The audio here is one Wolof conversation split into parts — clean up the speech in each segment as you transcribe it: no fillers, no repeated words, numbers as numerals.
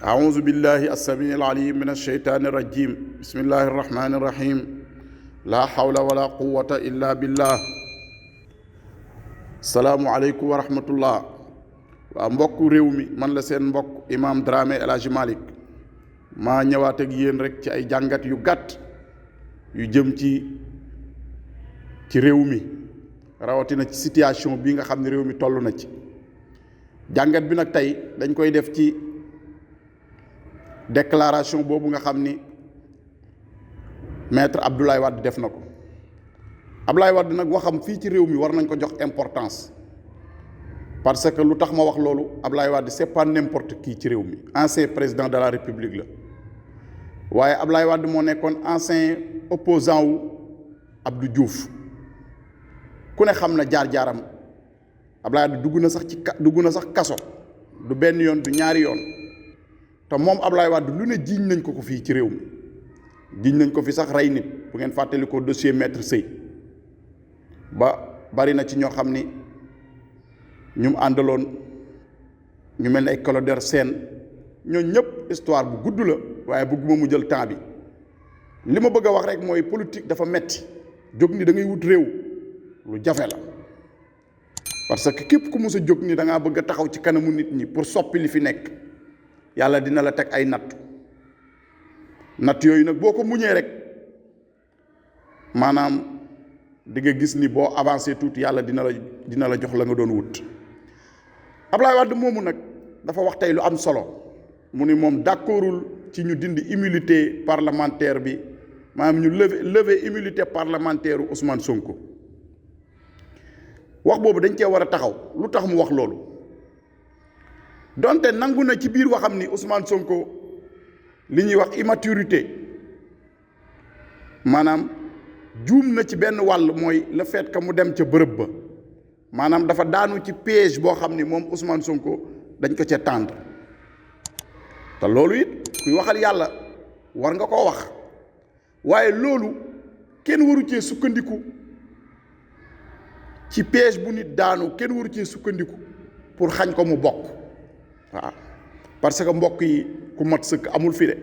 أعوذ بالله السميع العليم من الشيطان الرجيم بسم الله الرحمن الرحيم لا حول ولا قوة إلا بالله السلام عليكم ورحمة الله mbokk réew mi man la seen mbokk Imam Dramé El Hadji Malick maa ñëwaat ak yéen rek ci ay jàngat yu gàtt yu jëm ci réew mi rawatina ci situation bi nga xam ne réew mi toll na ci jàngat bi nag tey dañ koy def ci déclaration boobu nga xam ni maître Abdoulaye Wade def na ko Abdoulaye Wade nag waxam fii ci réew mi war nañ ko jox importance parce que lu tax ma wax loolu Abdoulaye Wade c'est pas n'importe qui ci réew mi ancien président de la république la waaye Abdoulaye Wade moo nekkoon ancien opposant wu Abdou Diouf ku ne xam na jaar-jaaram Abdoulaye Wade dugg na sax kaso du benn yoon du ñaari yoon te moom Abdoulaye Wade lu ne jiiñ nañ ko fii ci réew mi jiiñ nañ ko fi sax rey nit bu ngeen fàttali ko dossier maître Sèye ba bari na ci ñoo xam ni ñu mu àndaloon ñu mel ni ay Clotaire Sène ñooñu ñëpp histoire bu gudd la waaye bëgguma mu jël temps bi li ma bëgg a wax rek mooy politique dafa metti jóg ni da ngay wut réew lu jafe la parce que képp ku mës a jóg ni da ngaa bëgg a taxaw ci kanamu nit ñi pour soppi li fi nekk yàlla dina la teg ay natt yooyu nag boo ko muñee rek maanaam di nga gis ni boo avancé tuuti yàlla dina la jox la nga doon wut. Abdoulaye Wade moomu nag dafa wax tey lu am solo mu ni moom d'accordul ci ñu dindi immunité parlementaire bi maanaam ñu lever immunité parlementaire u Ousmane Sonko wax boobu dañ cee war a taxaw lu tax mu wax loolu donte nangu na ci biir waxam ni Ousmane Sonko li ñuy wax immaturité maanaam juum na ci benn wàll mooy le fait que mu dem ca bërëb ba maanaam dafa daanu ci piège boo xam ni moom Ousmane Sonko dañ ko ca tendre te loolu it kuy waxal yàlla war nga koo wax waaye loolu kenn waru cee sukkandiku ci piège bu nit daanu kenn waru cee sukkandiku pour xañ ko mu bokk waaw parce que mbokk yi ku mat sëkk amul fi de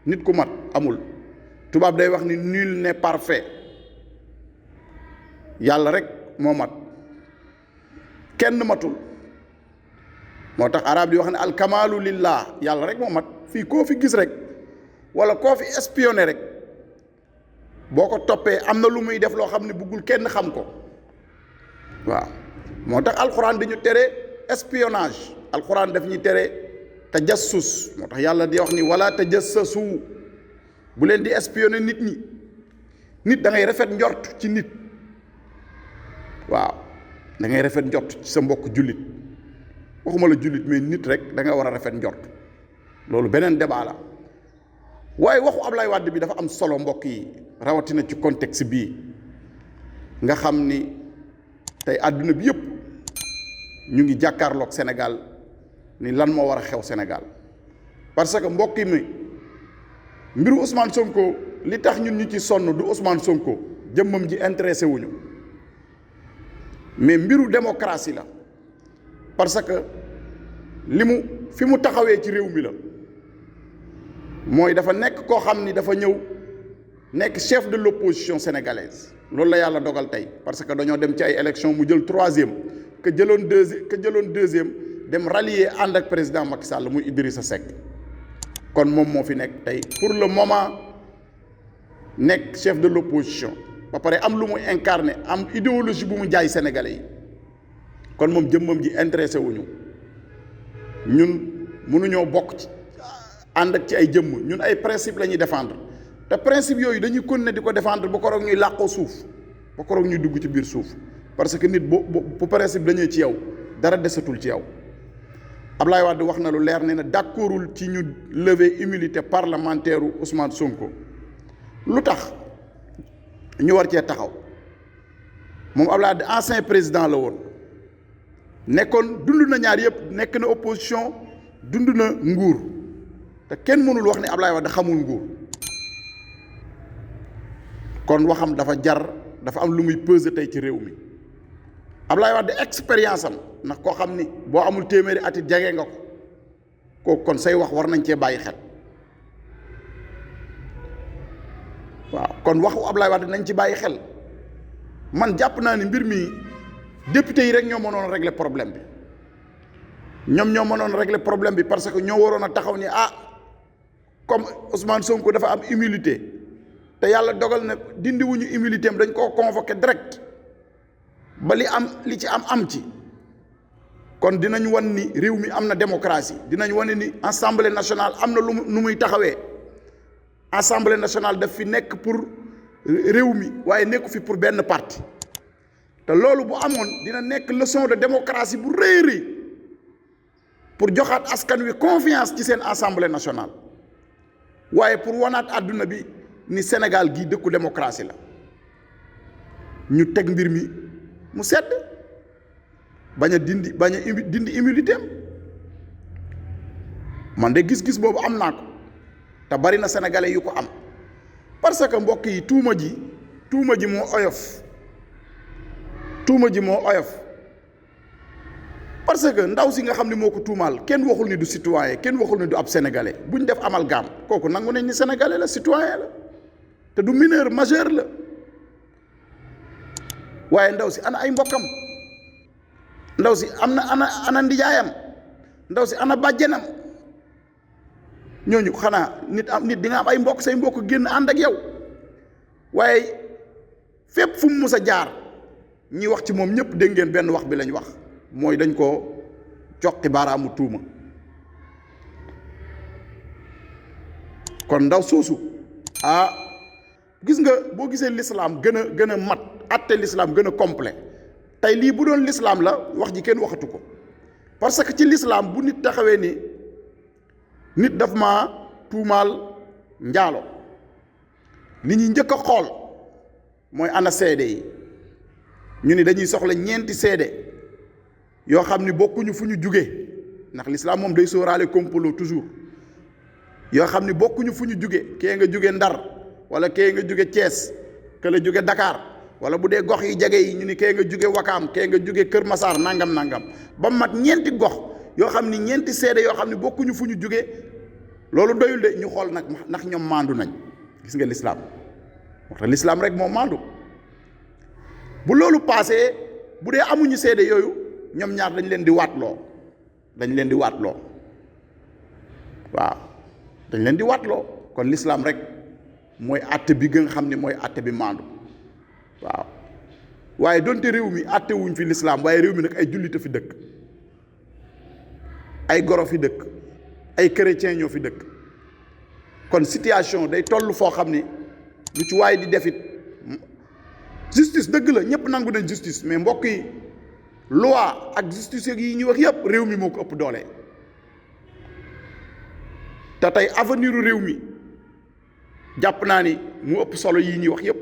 nit ku mat amul tubaab day wax ni nul n'est parfait yàlla rek moo mat kenn matul moo tax arab di wax ne alkamaalu lillah yàlla rek moo mat fii koo fi gis rek wala koo fi espionné rek boo ko toppee am na lu muy def loo xam ne bëggul kenn xam ko waaw moo tax alxuraan dañu tere espionnage alxuraan daf ñuy tere tajassus moo tax yàlla di wax ni wala tajassasu bu leen di espionné nit da ngay rafet njort ci nit waaw da ngay rafet njort ci sa mbokk jullit waxuma la jullit mais nit rek da nga war a rafet njort loolu beneen débat la waaye waxu Abdoulaye Wade bi dafa am solo mbokk yi rawatina ci contexte bii nga xam ni tey àdduna bi yëpp ñu ngi jàkkaarloog Sénégal ni lan moo war a xew Sénégal parce que mbokk mi mbiru Ousmane Sonko li tax ñun ñu ci sonn du Ousmane Sonko jëmmam ji intéressé wuñu mais mbiru démocratie la parce que fi mu taxawee ci réew mi la mooy dafa nekk koo xam ni dafa ñëw nekk chef de l'opposition sénégalaise loolu la yàlla dogal tey parce que dañoo dem ci ay élections mu jël troisième que jëloon deuxième dem rallier ànd ak président Macky Sall muy Idrissa Seck kon moom moo fi nekk tey pour le moment nekk chef de l'opposition ba pare am lu muy incarné am idéologie bu mu jaay sénégalais yi kon moom jëmmam ji intéressé wuñu ñun mënuñoo bokk ci ànd ak ci ay jëmm ñun ay principe la ñuy défendre te principe yooyu dañuy continuer di ko défendre ba koroog ñuy làqoo suuf ba koroog ñuy dugg ci biir suuf parce que nit bu principe dañuy ci yow dara desatul ci yow Abdoulaye Wade wax na lu leer ne na d'accordul ci ñu lever immunité parlementaire u Ousmane Sonko lu tax ñu war cee taxaw moom Abdoulaye Wade ancien président la woon nekkoon dund na ñaar yëpp nekk na opposition dund na nguur te kenn mënul wax ne Abdoulaye Wade xamul nguur kon waxam dafa am lu muy peser tey ci réew mi Abdoulaye Wade expérience am ndax koo xam ni boo amul téeméeri ati jege nga ko kooku kon say wax war nañ cee bàyyi xel waaw kon waxu Ablaye Wade nañ ci bàyyi xel man jàpp naa ni mbir mi député yi rek ñoo mënoon régler problème bi ñoo mënoon régler problème bi parce que ñoo waroon a taxaw ni comme Ousmane Sonko dafa am humilité te yàlla dogal na dindi wuñu humilité am dañ koo convoqué direct ba li ci am ci kon dinañ wan ni réew mi am na démocratie dinañ wane ni assemblée nationale am na nu muy taxawee assemblée nationale daf fi nekk pour réew mi waaye nekku fi pour benn parti te loolu bu amoon dina nekk leçon de démocratie bu rëy pour joxaat askan wi confiance ci seen assemblée nationale waaye pour wanaat àdduna bi ni Sénégal gii dëkku démocratie la ñu teg mbir mi mu sedd bañ a dindi immunité am man de gis-gis boobu am naa ko te bari na sénégalais yu ko am parce que mbokk yi tuuma ji moo oyof parce que ndaw si nga xam ne moo ko tuumaal kenn waxul ni du citoyen kenn waxul ni du ab sénégalais buñ def amalgame kooku nangu nañ ni sénégalais la citoyen la te du mineur majeur la waaye ndaw si ana ay mbokkam ndaw si ana ndijaayam ndaw si ana bàjjenam ñooñu xanaa nit di nga am ay mbokk say mbokk génn ànd ak yow waaye fépp fu mu mus a jaar ñi wax ci moom ñëpp dégg ngeen benn wax bi lañ wax mooy dañ koo joxti baaraamu tuuma kon ndaw soosu gis nga boo gisee l'islam gën a mat atte l'islam gën a complet tey lii bu doon l'islam la wax ji kenn waxatu ko parce que ci l'islam bu nit taxawee ni nit daf ma tuumaal njaalo li ñuy njëkk a xool mooy ana seede yi ñu ni dañuy soxla ñeenti seede yoo xam ni bokkuñu fu ñu jugee ndax l'islam moom day sóoraale complot toujours yoo xam ni bokkuñu fu ñu jugee kee nga jóge Ndar wala kee nga jóge Thiès ke la jóge Dakar wala bu dee gox yi jege yi ñu ni kee nga jóge Wakaam kee nga jóge Kër Masaar nangam ba mat ñeenti gox yoo xam ni ñeenti seede yoo xam ni bokkuñu fu ñu jugee loolu doyul de ñu xool nag ndax ñoom maandu nañ gis nga l'islam moo tax l'islam rek moo maandu bu loolu paasee bu dee amuñu seede yooyu ñoom ñaar dañ leen di waatloo waaw dañ leen di waatloo kon l'islam rek mooy àtte bi nga xam ne mooy àtte bi maandu waaw waaye donte réew mi àtte wuñ fi l'islam waaye réew mi nag ay jullit a fi dëkk ay goro fi dëkk ay chrétien ñoo fi dëkk kon situation day toll foo xam ni lu ci waaye di defit justice dëgg la ñëpp nangu nañ justice mais mbokk yi loi ak justice yi ñuy wax yëpp réew mi moo ko ëpp doole te tey avenir réew mi jàpp naa ni mu ëpp solo yii ñuy wax yëpp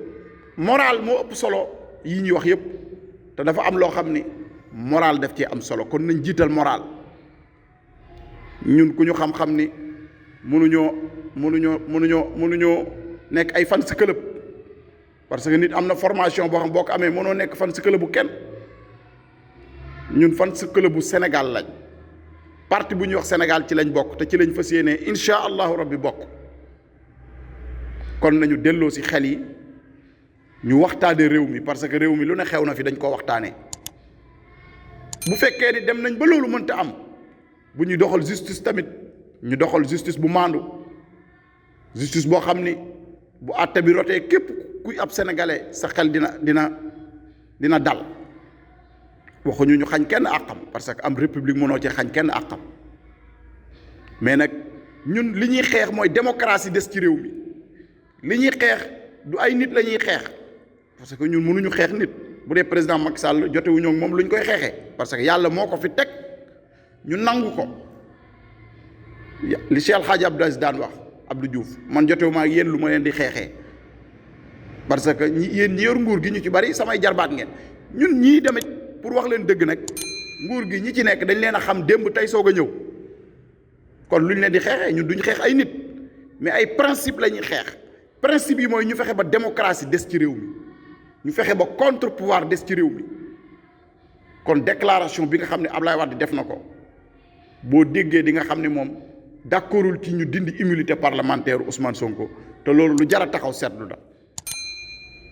moral moo ëpp solo yii ñuy wax yëpp te dafa am loo xam ni moral daf cee am solo kon nañ jiital moral ñun ku ñu xam-xam ni mënuñoo nekk ay fan si club parce que nit am na formation boo xam boo ko amee mënoo nekk fan si club bu kenn ñun fan si club bu Sénégal lañ parti bu ñuy wax Sénégal ci lañ bokk te ci lañ fas yéenee incha allahu rabbi bokk kon nañu delloo si xel yi ñu waxtaane réew mi parce que réew mi lu ne xew na fi dañ koo waxtaanee bu fekkee ni dem nañ ba loolu mënta am bu ñuy doxal justice tamit ñu doxal justice bu maandu justice boo xam ni bu àtte bi rotee képp kuy ab sénégalais sa xel dina dal waxuñu ñu xañ kenn àqam parce que am république mënoo ci xañ kenn àqam mais nag ñun li ñuy xeex mooy démocratie des ci réew mi li ñuy xeex du ay nit la ñuy xeex parce que ñun mënuñu xeex nit bu dee président Macky Sall jotewuñoo ak moom lu ñu koy xeexee parce que yàlla moo ko fi teg ñu nangu ko li Cheikh El Hadj Abdou Aziz daan wax Abdou Diouf man jotewuma ak yéen lu ma leen di xeexee parce que yéen ñi yor nguur gi ñu ci bari samay jarbaat ngeen ñun ñii tamit pour wax leen dëgg nag nguur gi ñi ci nekk dañ leen a xam démb tey soog a ñëw kon lu ñu leen di xeexee ñun duñ xeex ay nit mais ay principe la ñuy xeex principe yi mooy ñu fexe ba démocratie des ci réew mi ñu fexe ba contre pouvoir des ci réew mi kon déclaration bi nga xam ne Ablaye Wade def na ko boo déggee di nga xam ne moom d'accordul ci ñu dindi immunité parlementaire Ousmane Sonko te loolu lu jar a taxaw seetlu da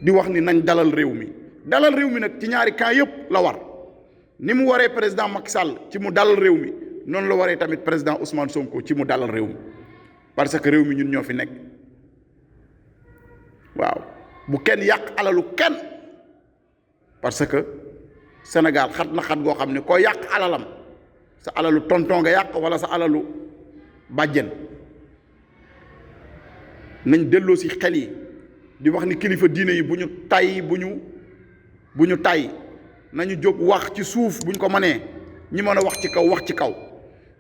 di wax ni nañ dalal réew mi nag ci ñaari camp yëpp la war ni mu waree président Macky Sall ci mu dalal réew mi noonu la waree tamit président Ousmane Sonko ci mu dalal réew mi parce que réew mi ñun ñoo fi nekk waaw bu kenn yàq alalu kenn parce que Sénégal xat na xat goo xam ne koo yàq alalam sa alalu tonton nga yàq wala sa alalu bàjjen nañ delloo si xel yi di wax ni kilifa diine yi bu ñu tay nañu jóg wax ci suuf buñ ko mënee ñi mën a wax ci kaw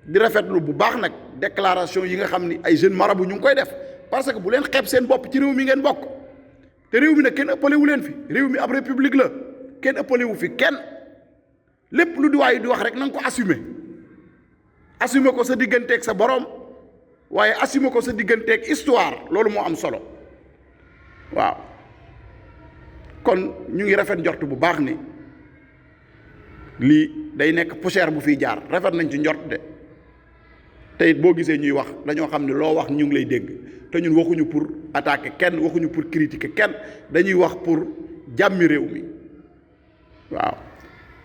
di rafetlu bu baax nag déclaration yi nga xam ni ay jeunes marabout ñu ngi koy def parce que bu leen xeeb seen bopp ci réew mi ngeen bokk te réew mi nag kenn ëppale wu leen fi réew mi ab république la kenn ëppale wu fi kenn lépp lu di waaye di wax rek na nga ko assumer ko sa digganteeg sa borom waaye assumer ko sa digganteeg histoire loolu moo am solo waaw kon ñu ngi rafet njort bu baax ni lii day nekk poussière bu fiy jaar rafet nañ ci njort de te it boo gisee ñuy wax dañoo xam ne loo wax ñu ngi lay dégg te ñun waxuñu pour attaquer kenn waxuñu pour critiquer kenn dañuy wax pour jàmmi réew mi waaw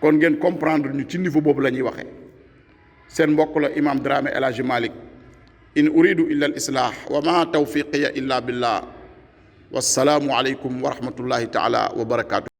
kon ngeen comprendre ñu ci niveau boobu la ñuy waxee seen mbokk la imam Dramé El Hadji Malick in uridu illa al islah wa ma tawfiqiya illa billah wassalaamu aleykum wa rahmatullahi taala wa barakatuh